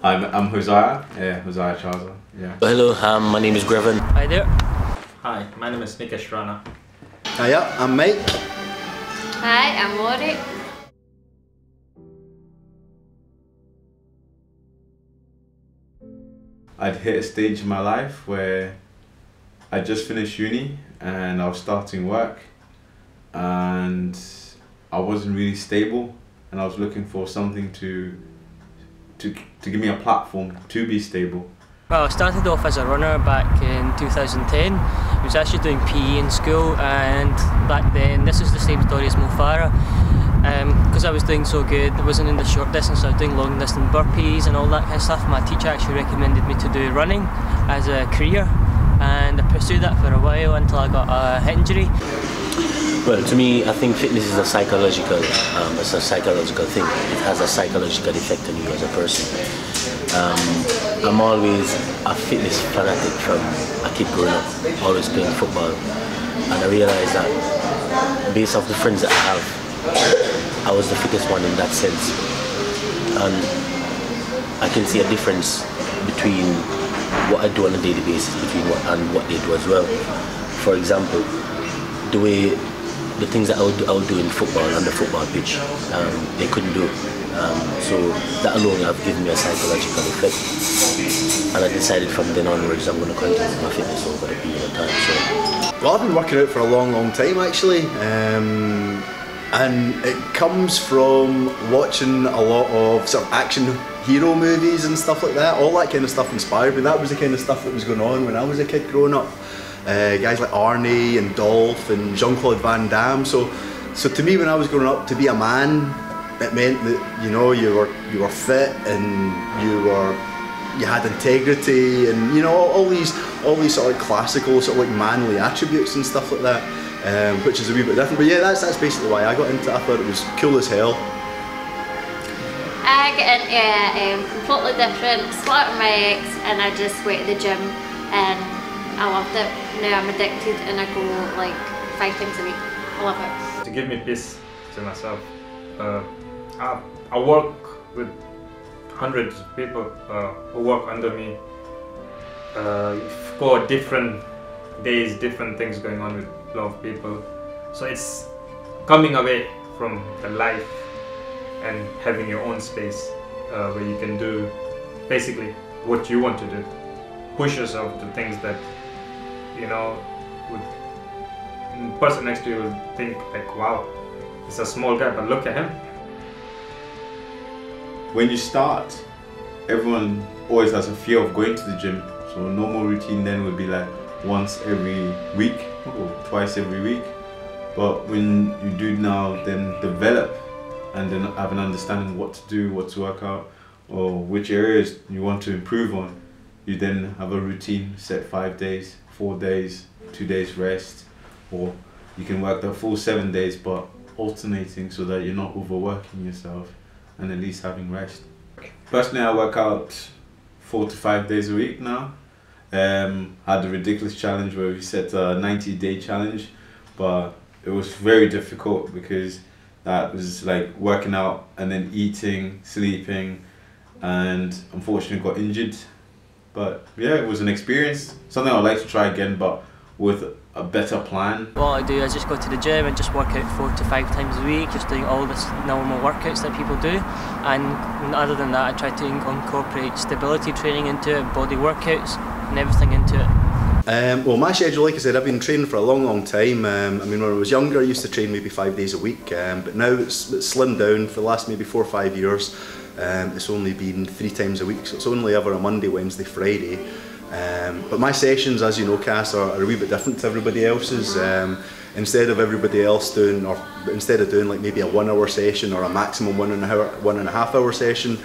I'm Hosea, Hosea Chaza, yeah. Hello, my name is Griphouse. Hi there. Hi, my name is Nikesh Rana. Hiya, I'm Mike. Hi, I'm Lori. I'd hit a stage in my life where I just finished uni and I was starting work and I wasn't really stable and I was looking for something to give me a platform to be stable. Well, I started off as a runner back in 2010. I was actually doing PE in school, and back then, this is the same story as Mo Farah. Because I was doing so good, I wasn't in the short distance, I was doing long distance burpees and all that kind of stuff. My teacher actually recommended me to do running as a career, and I pursued that for a while until I got a hip injury. Well, to me, I think fitness is it's a psychological thing. It has a psychological effect on you as a person. I'm always a fitness fanatic from a kid growing up, always playing football. And I realized that based off the friends that I have, I was the fittest one in that sense. And I can see a difference between what I do on a daily basis and what they do as well. For example, the things that I would do in football on the football pitch, they couldn't do. So that alone have given me a psychological effect. And I decided from then onwards I'm going to continue my fitness over the period of time. So. Well, I've been working out for a long time actually. And it comes from watching a lot of sort of action hero movies and stuff like that. All that kind of stuff inspired me. That was the kind of stuff that was going on when I was a kid growing up. Guys like Arnie and Dolph and Jean-Claude Van Damme. So to me, when I was growing up, to be a man, it meant that you were fit and you had integrity and all these sort of like classical sort of like manly attributes and stuff like that, which is a wee bit different. But yeah, that's basically why I got into it. I thought it was cool as hell. I got into completely different, split with my ex, and I just went to the gym and I loved it. Now I'm addicted and I go like 5 times a week. I love it. To give me peace to myself, I work with hundreds of people who work under me. You've got different days, different things going on with a lot of people. So it's coming away from the life and having your own space where you can do basically what you want to do. Push yourself to things that the person next to you will think like, wow, he's a small guy, but look at him. When you start, everyone always has a fear of going to the gym. So a normal routine then would be like once every week or twice every week. But when you do now, then develop and then have an understanding what to do, what to work out, or which areas you want to improve on. You then have a routine, set 5 days, 4 days, 2 days rest, or you can work the full 7 days but alternating so that you're not overworking yourself and at least having rest. Personally, I work out 4 to 5 days a week now. Had a ridiculous challenge where we set a 90-day challenge, but it was very difficult because that was like working out and then eating, sleeping, and unfortunately got injured. But yeah, it was an experience, something I'd like to try again, but with a better plan. What I do is just go to the gym and just work out 4 to 5 times a week, just doing all the normal workouts that people do. And other than that, I try to incorporate stability training into it, body workouts, and everything into it. Well, my schedule, like I said, I've been training for a long time. I mean, when I was younger, I used to train maybe 5 days a week, but now it's slimmed down for the last maybe 4 or 5 years. It's only been 3 times a week, so it's only ever a Monday, Wednesday, Friday. But my sessions, as you know, Cass, are a wee bit different to everybody else's. Instead of everybody else doing, or instead of doing like maybe a 1 hour session or a maximum 1.5 hour session,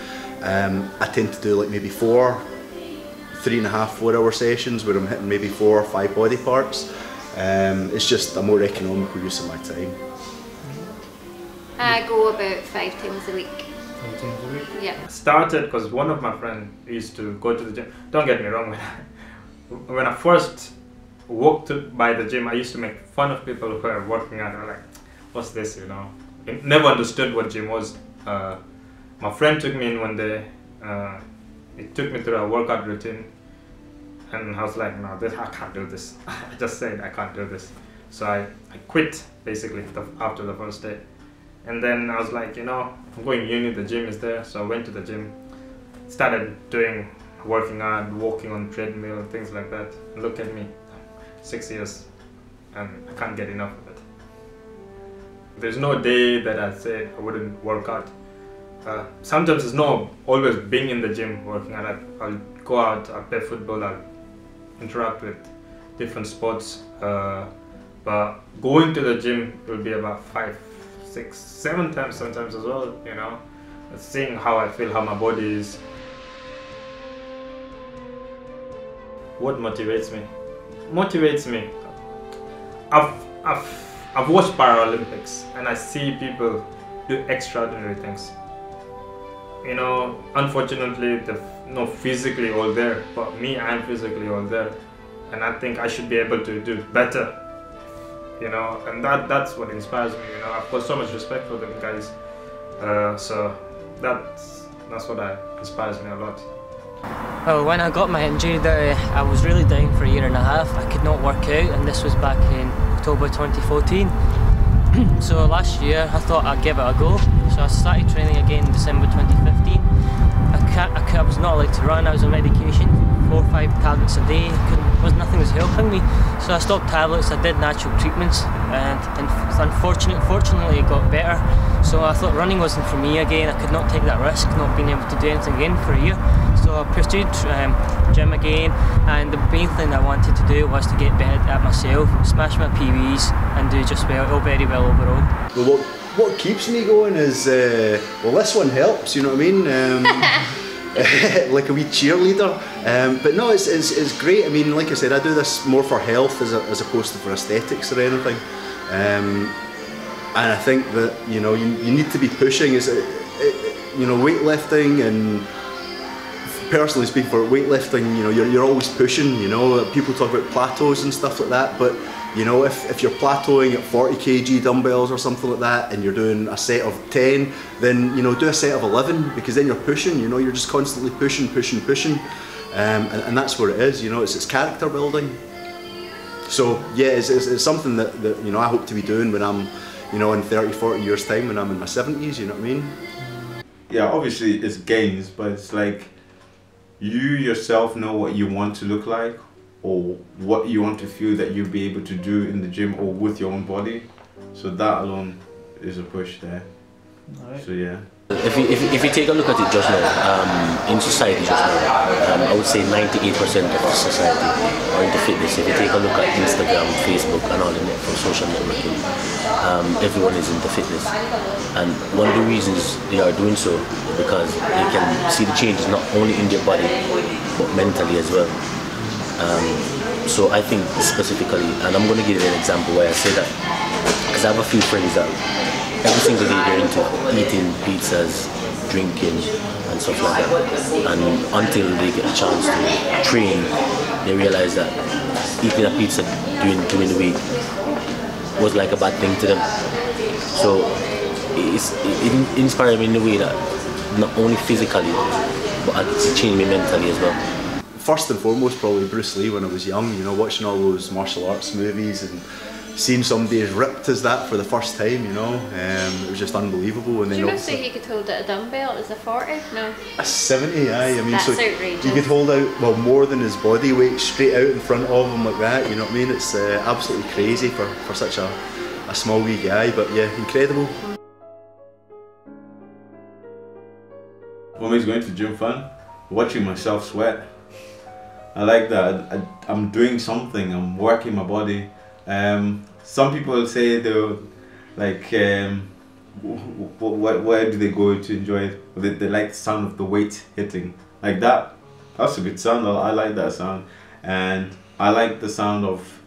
I tend to do like maybe 3.5, 4 hour sessions where I'm hitting maybe 4 or 5 body parts. It's just a more economical use of my time. I go about 5 times a week. 5 times a week? Yeah. I started because one of my friends used to go to the gym. Don't get me wrong, when I first walked by the gym, I used to make fun of people who are working out. I'm like, what's this, I never understood what gym was. My friend took me in one day. He took me through a workout routine, and I was like, no, I can't do this. I just said I can't do this. So I quit basically after the first day. And then I was like, you know, I'm going uni, the gym is there. So I went to the gym, started working out, walking on treadmill, things like that. Look at me, 6 years, and I can't get enough of it. There's no day that I say I wouldn't work out. Sometimes it's not always being in the gym working out. I'll go out, I'll play football, I'll interact with different sports. But going to the gym will be about 5, 6, 7 times sometimes as well, you know. Seeing how I feel, how my body is. What motivates me? I've watched Paralympics and I see people do extraordinary things. You know, unfortunately, they're not physically all there, but me, I'm physically all there. And I think I should be able to do better, you know, and that's what inspires me, you know. I've got so much respect for them guys. So that's what inspires me a lot. Well, when I got my injury there, I was really down for a year and a half. I could not work out, and this was back in October 2014. So last year I thought I'd give it a go. So I started training again in December 2015. I was not allowed to run, I was on medication, 4 or 5 tablets a day, nothing was helping me. So I stopped tablets, I did natural treatments, and fortunately it got better. So I thought running wasn't for me again. I could not take that risk, not being able to do anything again for a year. So I pursued gym again, and the main thing I wanted to do was to get better at myself, smash my PBs and do just all very well overall. Well, what keeps me going is, well, this one helps, you know what I mean? Like a wee cheerleader. But no, it's great. I mean, like I said, I do this more for health as opposed to for aesthetics or anything. And I think that, you know, you need to be pushing. You know, weightlifting, and personally speaking, for weightlifting, you know, you're always pushing. You know, people talk about plateaus and stuff like that, but you know, if you're plateauing at 40 kg dumbbells or something like that, and you're doing a set of 10, then, you know, do a set of 11, because then you're pushing. You know, you're just constantly pushing, and that's where it is. You know, it's character building. So yeah, it's something that you know, I hope to be doing when I'm, you know, in 30, 40 years time, when I'm in my 70s. You know what I mean? Yeah, obviously it's gains, but it's like you yourself know what you want to look like, or what you want to feel that you'll be able to do in the gym or with your own body. So that alone is a push there. Right. So yeah. If you take a look at it just now, in society just now, I would say 98% of the society are into fitness. If you take a look at Instagram, Facebook and all the social networking, everyone is into fitness. And one of the reasons they are doing so is because they can see the changes not only in their body, but mentally as well. So I think specifically, and I'm going to give you an example why I say that, because I have a few friends that every single day they're into eating pizzas, drinking and stuff like that, and until they get a chance to train, they realize that eating a pizza during the week was like a bad thing to them. So it inspired me in a way that not only physically, but it changed me mentally as well. First and foremost, probably Bruce Lee when I was young, you know, watching all those martial arts movies and seeing somebody as ripped as that for the first time, you know, it was just unbelievable. And Do then you know that you could hold at a dumbbell as a 40? No. A 70, aye. I mean, That's so outrageous. you could hold out, well, more than his body weight straight out in front of him like that, you know what I mean? It's absolutely crazy for such a small wee guy, but yeah, incredible. What makes going to the gym fun? Watching myself sweat. I like that. I'm doing something, I'm working my body. Some people say they're like, where do they go to enjoy it? They like the sound of the weight hitting. Like that. That's a good sound. I like that sound. And I like the sound of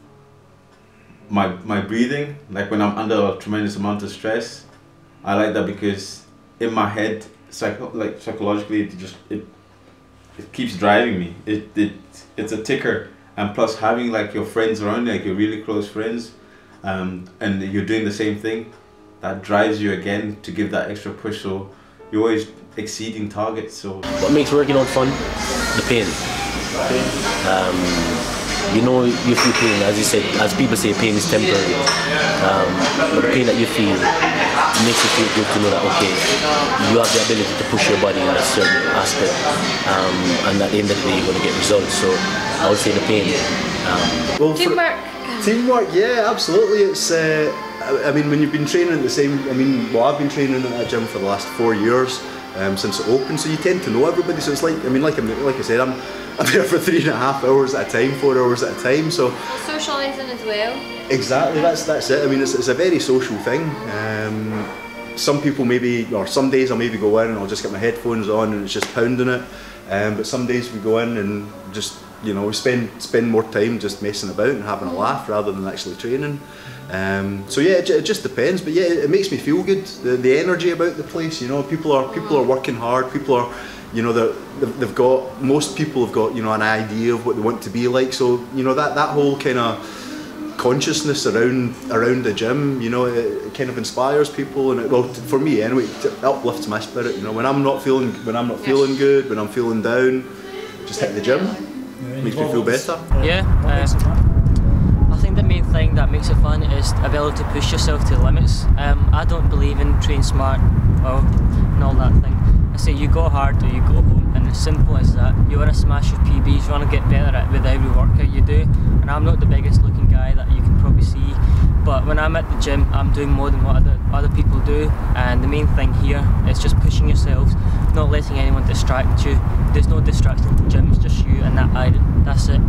my breathing. Like when I'm under a tremendous amount of stress. I like that because in my head, psychologically, it keeps driving me. It's a ticker, and plus having like your friends around you, like your really close friends, and you're doing the same thing, that drives you again to give that extra push. So you're always exceeding targets. So what makes working out fun? The pain. You know, you feel pain, as you said, as people say, pain is temporary. But the pain that you feel makes you feel good to know that, okay, you have the ability to push your body in a certain aspect, and at the end of the day, you're going to get results. So I would say the pain. Well, Teamwork. Teamwork, yeah, absolutely. It's, I mean, when you've been training at the same, I've been training at that gym for the last 4 years since it opened, so you tend to know everybody. So it's like, like I said, I'm there for 3.5 hours at a time, 4 hours at a time. So Socialising as well. Exactly, that's it. I mean, it's a very social thing. Some people maybe, or some days I'll maybe go in and I'll just get my headphones on and it's just pounding it. But some days we go in and just, you know, we spend more time just messing about and having a laugh rather than actually training. So yeah, it just depends. But yeah, it makes me feel good. The energy about the place, you know, people are working hard. People are, you know, most people have got, you know, an idea of what they want to be like. So, you know, that whole kind of consciousness around the gym, you know, it kind of inspires people, and well, for me anyway, it uplifts my spirit. You know, when I'm not feeling good, when I'm feeling down, just hit the gym. Makes me feel better. Yeah. I think the main thing that makes it fun is the ability to push yourself to the limits. I don't believe in train smart and all that thing. I say you go hard or you go home, and as simple as that. You want to smash your PBs, you want to get better at it with every workout you do. And I'm not the biggest looking guy that you can probably see, but when I'm at the gym, I'm doing more than what other people do. And the main thing here is just pushing yourself, not letting anyone distract you. There's no distraction in the gym, it's just you and that idol. That's it.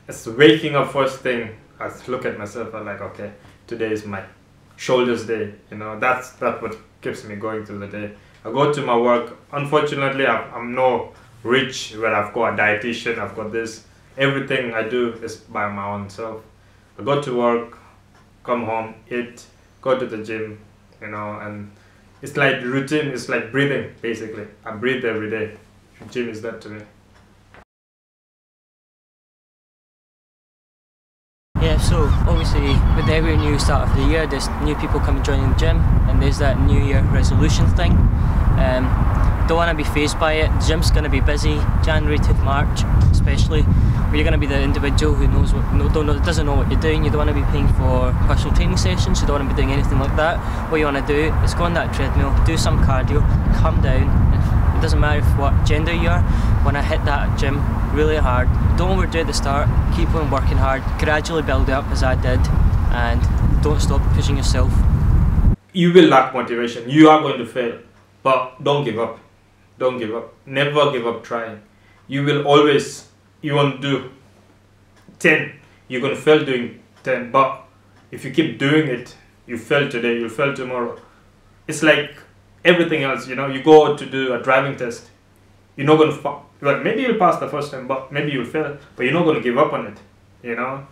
It's waking up first thing. I look at myself, I'm like, okay, today is my shoulders day. You know, that's what keeps me going through the day. I go to my work. Unfortunately, I'm no rich where I've got a dietitian, I've got this. Everything I do is by my own self. I go to work, come home, eat, go to the gym, you know, and it's like routine, it's like breathing, basically. I breathe every day. Gym is that to me. Yeah, so obviously with every new start of the year, there's new people coming joining the gym, and there's that New Year resolution thing. Don't want to be phased by it. The gym's going to be busy, January to March especially, where you're going to be the individual who doesn't know what you're doing. You don't want to be paying for personal training sessions, you don't want to be doing anything like that. What you want to do is go on that treadmill, do some cardio, come down. It doesn't matter what gender you are, when I hit that gym really hard, don't overdo it at the start, keep on working hard, gradually build it up as I did, and don't stop pushing yourself. You will lack motivation, you are going to fail, but don't give up. Don't give up. Never give up trying. You will always, you want to do 10, you're going to fail doing 10, but if you keep doing it, you fail today, you'll fail tomorrow. It's like everything else, you know, you go to do a driving test, you're not going to, well, maybe you'll pass the first time, but maybe you'll fail, but you're not going to give up on it, you know.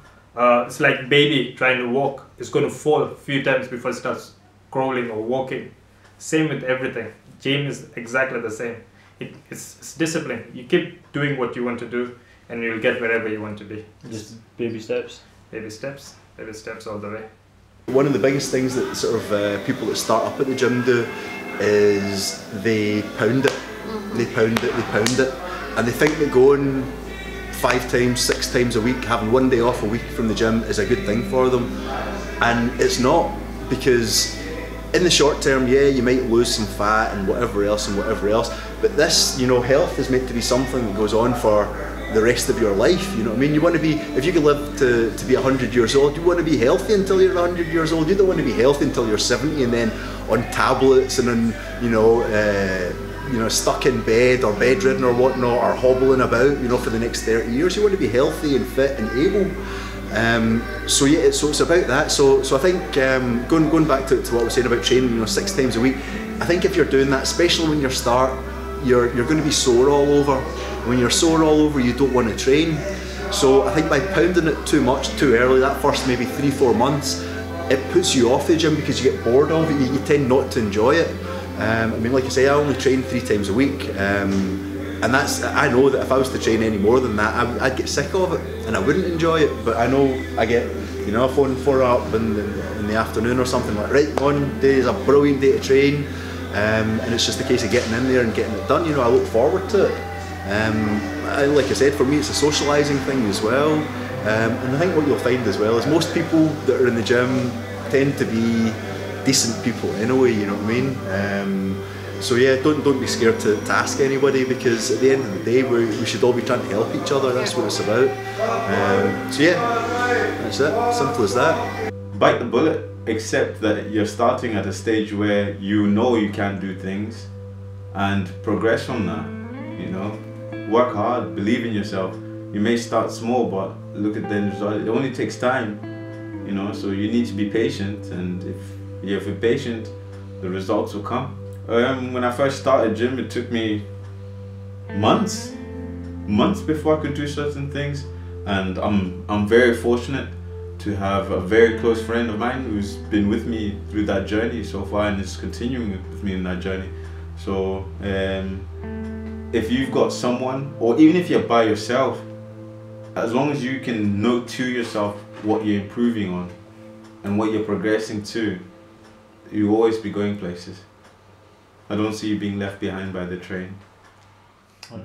It's like baby trying to walk, it's going to fall a few times before it starts crawling or walking. Same with everything. Gym is exactly the same. It's discipline. You keep doing what you want to do and you'll get wherever you want to be. Just baby steps. Baby steps all the way. One of the biggest things that sort of people that start up at the gym do is they pound it. They pound it. And they think that going 5 times, 6 times a week, having one day off a week from the gym is a good thing for them. And it's not, because in the short term, yeah, you might lose some fat and whatever else, but this, you know, health is meant to be something that goes on for the rest of your life, you know what I mean? You want to be, if you could live to be 100 years old, you want to be healthy until you're 100 years old. You don't want to be healthy until you're 70 and then on tablets and then, you know, stuck in bed or bedridden or whatnot, or hobbling about, you know, for the next 30 years. You want to be healthy and fit and able. So yeah, so it's about that. So I think going back to what I was saying about training, you know, 6 times a week. I think if you're doing that, especially when you start, you're going to be sore all over. When you're sore all over, you don't want to train. So I think by pounding it too much too early, that first maybe 3-4 months, it puts you off the gym because you get bored of it. You tend not to enjoy it. I mean, like I say, I only train 3 times a week. And that's, I know that if I was to train any more than that, I'd get sick of it and I wouldn't enjoy it. But I know I get, you know, a phone for up in the afternoon or something like, right, one day is a brilliant day to train. and it's just a case of getting in there and getting it done. You know, I look forward to it. Like I said, for me it's a socialising thing as well, and I think what you'll find as well is most people that are in the gym tend to be decent people anyway, you know what I mean? So yeah, don't be scared to ask anybody, because at the end of the day we should all be trying to help each other. That's what it's about. So yeah, that's it, simple as that. Bite the bullet, accept that you're starting at a stage where you know you can do things, and progress from that. You know, work hard, believe in yourself. You may start small, but look at the end result. It only takes time, you know, so you need to be patient, and if you're patient, the results will come. When I first started gym, it took me months before I could do certain things, and I'm very fortunate to have a very close friend of mine who's been with me through that journey so far and is continuing with me in that journey. So if you've got someone, or even if you're by yourself, as long as you can note to yourself what you're improving on and what you're progressing to, you'll always be going places. I don't see you being left behind by the train. Okay.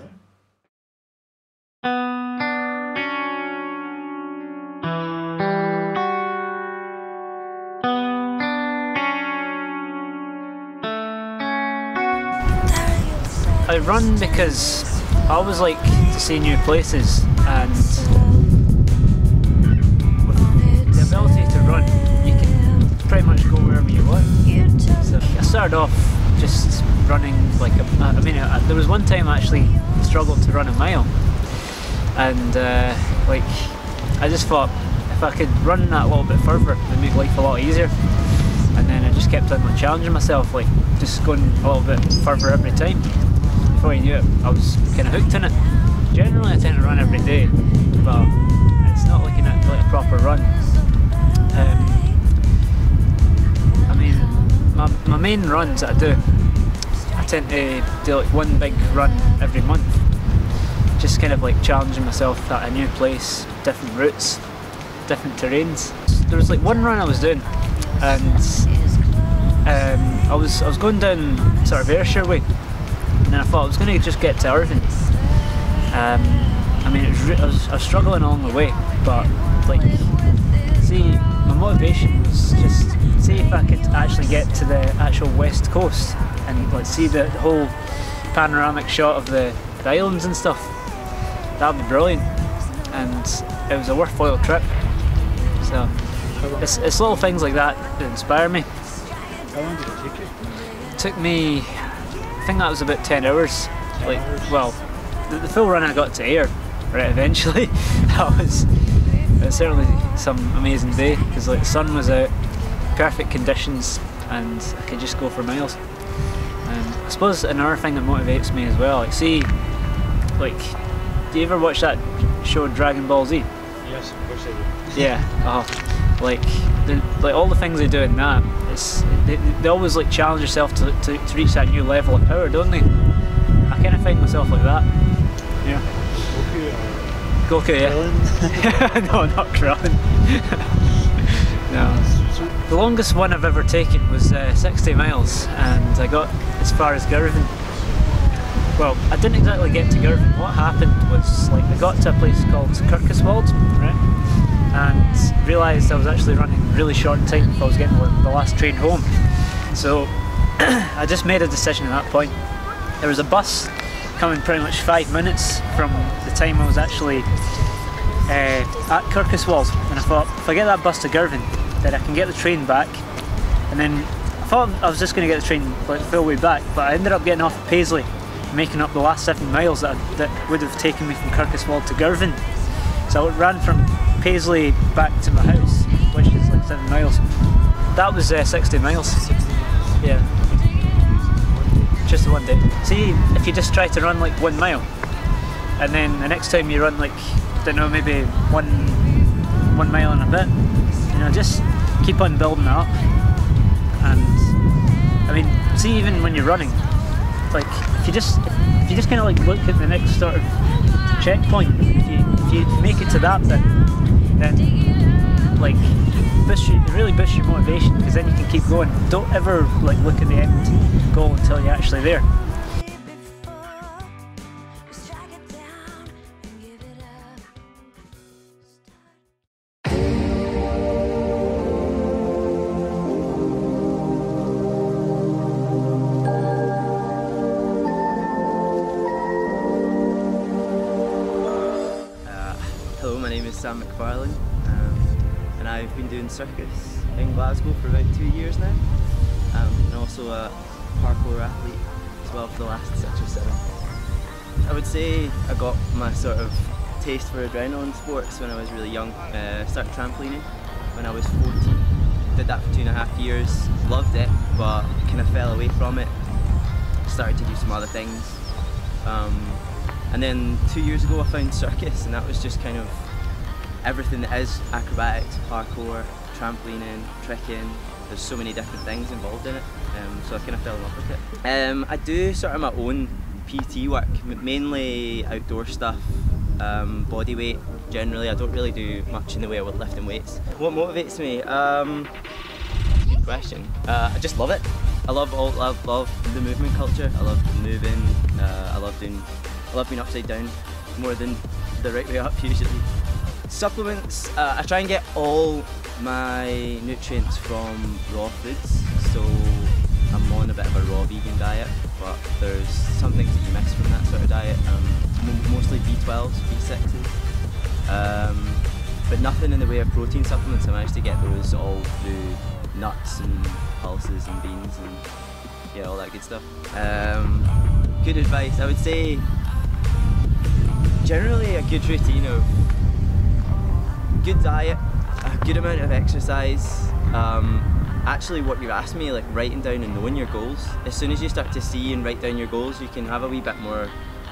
I run because I always like to see new places, and with the ability to run, you can pretty much go wherever you want. So I started off just running like there was one time I actually struggled to run a mile, and like I just thought if I could run that a little bit further, it'd make life a lot easier. And then I just kept on challenging myself, like just going a little bit further every time. Before you knew it, I was kind of hooked in it. Generally I tend to run every day, but it's not looking at like a proper run. I mean, my main runs that I do, I tend to do like one big run every month. Just kind of like challenging myself at a new place, different routes, different terrains. There was like one run I was doing, and I was going down sort of Ayrshire way, and then I thought I was going to just get to Irvine. I mean, I was struggling along the way, but like, see, my motivation was just see if I could actually get to the actual west coast and like see the whole panoramic shot of the islands and stuff. That would be brilliant, and it was a worthwhile trip. So it's little things like that that inspire me. How long did it take you? It took me, I think that was about 10 hours. Like, well, the full run I got to Ayr, right, eventually. It was certainly some amazing day, because like the sun was out, perfect conditions, and I could just go for miles. I suppose another thing that motivates me as well, like see, like, do you ever watch that show Dragon Ball Z? Yes, of course I do. Yeah, like all the things they do in that, they always like challenge yourself to reach that new level of power, don't they? I kind of find myself like that. Yeah. Goku, yeah. No, not Krillin. No. The longest one I've ever taken was 60 miles, and I got as far as Girvan. Well, I didn't exactly get to Girvan. What happened was, like, I got to a place called Kirkoswald, right, and realised I was actually running really short in time if I was getting the last train home. So I just made a decision at that point. There was a bus coming pretty much 5 minutes from the time I was actually at Kirkoswald, and I thought if I get that bus to Girvan, then I can get the train back. And then I thought I was just going to get the train like the full way back, but I ended up getting off at Paisley, making up the last 7 miles that would have taken me from Kirkoswald to Girvan. So I ran from Paisley back to my house, which is like 7 miles. That was 60 miles. Yeah. Just one day. See, if you just try to run like 1 mile, and then the next time you run like, I don't know, maybe one mile and a bit, you know, just keep on building it up. And I mean, see, even when you're running, like if you just kind of like look at the next sort of checkpoint, if you make it to that bit, then like really boosts your motivation, because then you can keep going. Don't ever like look at the end goal until you're actually there. Hello, my name is Sam McFarlane, and I've been doing circus in Glasgow for about 2 years now, and also a parkour athlete as well for the last 6 or 7. I would say I got my sort of taste for adrenaline sports when I was really young. I started trampolining when I was 14, did that for 2.5 years, loved it, but kind of fell away from it, started to do some other things. And then 2 years ago I found circus, and that was just kind of everything that is acrobatics, parkour, trampolining, tricking. There's so many different things involved in it, so I kind of fell in love with it. I do sort of my own PT work, mainly outdoor stuff, body weight generally. I don't really do much in the way of lifting weights. What motivates me? Good question. I just love it. I love the movement culture. I love moving. I love being upside down more than the right way up usually. Supplements, I try and get all my nutrients from raw foods, so I'm on a bit of a raw vegan diet, but there's some things that you miss from that sort of diet, mostly B12s, B6s, but nothing in the way of protein supplements. I managed to get those all through nuts and pulses and beans and yeah, all that good stuff. Good advice, I would say generally a good routine of good diet, a good amount of exercise. Actually what you've asked me, like writing down and knowing your goals. As soon as you start to see and write down your goals, you can have a wee bit more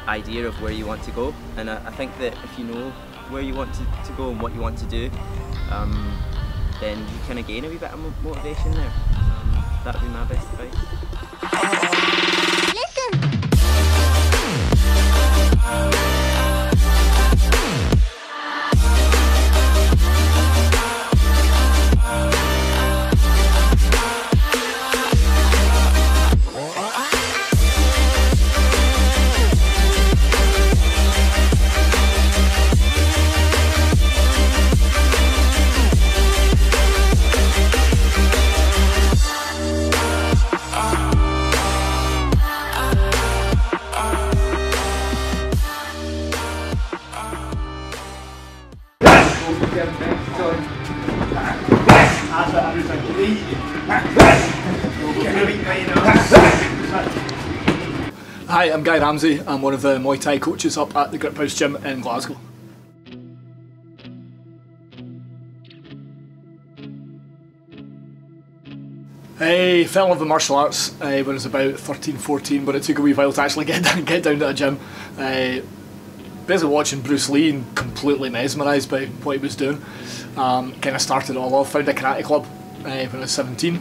idea of where you want to go, and I think that if you know where you want to go and what you want to do, then you kind of gain a wee bit of motivation there. That would be my best advice. Hi, I'm Guy Ramsey. I'm one of the Muay Thai coaches up at the Griphouse gym in Glasgow. I fell in love with martial arts when I was about 13, 14, but it took a wee while to actually get down to a gym. Basically watching Bruce Lee and completely mesmerised by what he was doing. Kind of started it all off, found a karate club when I was 17,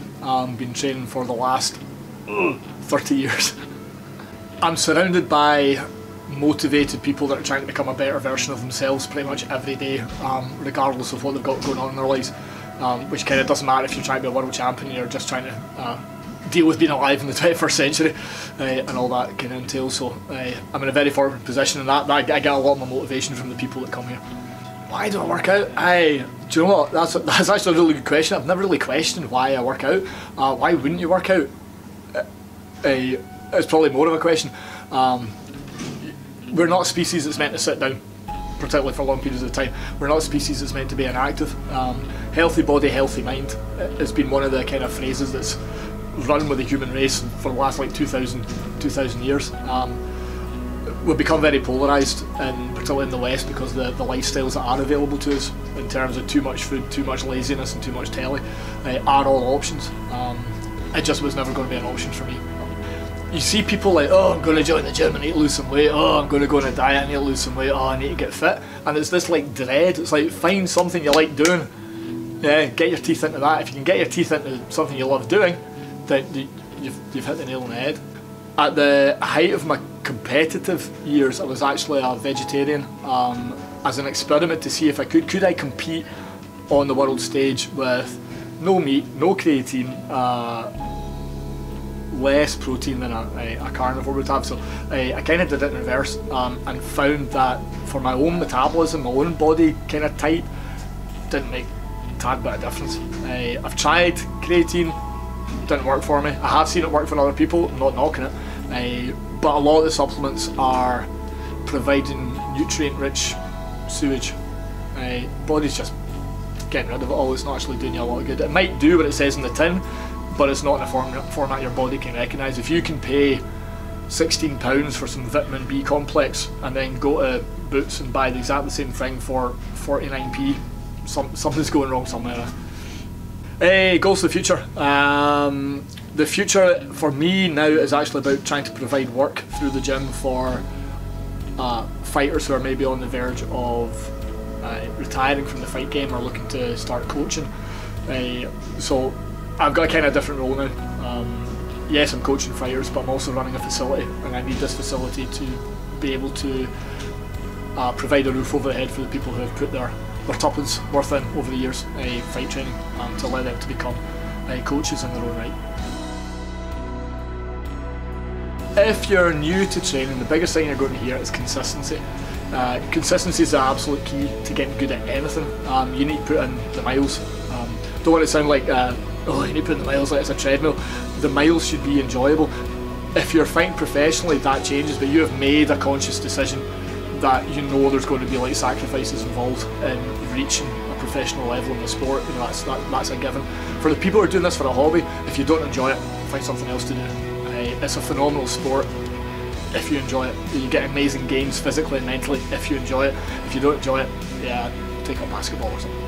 been training for the last 30 years. I'm surrounded by motivated people that are trying to become a better version of themselves pretty much every day, regardless of what they've got going on in their lives, which kind of doesn't matter if you're trying to be a world champion, you're just trying to deal with being alive in the 21st century and all that kind of entails. So I'm in a very fortunate position in that. I get a lot of my motivation from the people that come here. Why do I work out? Do you know what? That's actually a really good question. I've never really questioned why I work out. Why wouldn't you work out? It's probably more of a question. We're not a species that's meant to sit down, particularly for long periods of time. We're not a species that's meant to be inactive. Healthy body, healthy mind has been one of the kind of phrases that's run with the human race for the last like 2,000 years. We've become very polarised, and particularly in the West, because the lifestyles that are available to us in terms of too much food, too much laziness and too much telly are all options. It just was never going to be an option for me. You see people like, oh, I'm going to join the gym, I need to lose some weight, oh, I'm going to go on a diet, I need to lose some weight, oh, I need to get fit. And it's this like dread. It's like, find something you like doing, yeah, get your teeth into that. If you can get your teeth into something you love doing, then you've hit the nail on the head. At the height of my competitive years, I was actually a vegetarian as an experiment to see if I could I compete on the world stage with no meat, no creatine, less protein than a carnivore would have. So I kind of did it in reverse, and found that for my own metabolism, my own body kind of type, didn't make a tad bit of difference. I've tried creatine, didn't work for me. I have seen it work for other people, I'm not knocking it, but a lot of the supplements are providing nutrient-rich sewage. Body's just getting rid of it all. It's not actually doing you a lot of good. It might do what it says in the tin, but it's not in a format your body can recognise. If you can pay £16 for some vitamin B complex and then go to Boots and buy the exactly same thing for 49p, something's going wrong somewhere. Goals for the future. The future for me now is actually about trying to provide work through the gym for fighters who are maybe on the verge of retiring from the fight game or looking to start coaching. So I've got a kind of different role now. Yes, I'm coaching fighters, but I'm also running a facility, and I need this facility to be able to provide a roof over the head for the people who have put their tuppence worth in over the years, fight training, to allow them to become coaches in their own right. If you're new to training, the biggest thing you're going to hear is consistency. Consistency is the absolute key to getting good at anything. You need to put in the miles. Don't want it to sound like, oh, you need to put in the miles like it's a treadmill. The miles should be enjoyable. If you're fighting professionally, that changes, but you have made a conscious decision that you know there's going to be like sacrifices involved in reaching a professional level in the sport. You know, that's a given. For the people who are doing this for a hobby, if you don't enjoy it, find something else to do. It's a phenomenal sport if you enjoy it. You get amazing gains physically and mentally if you enjoy it. If you don't enjoy it, yeah, take up basketball or something.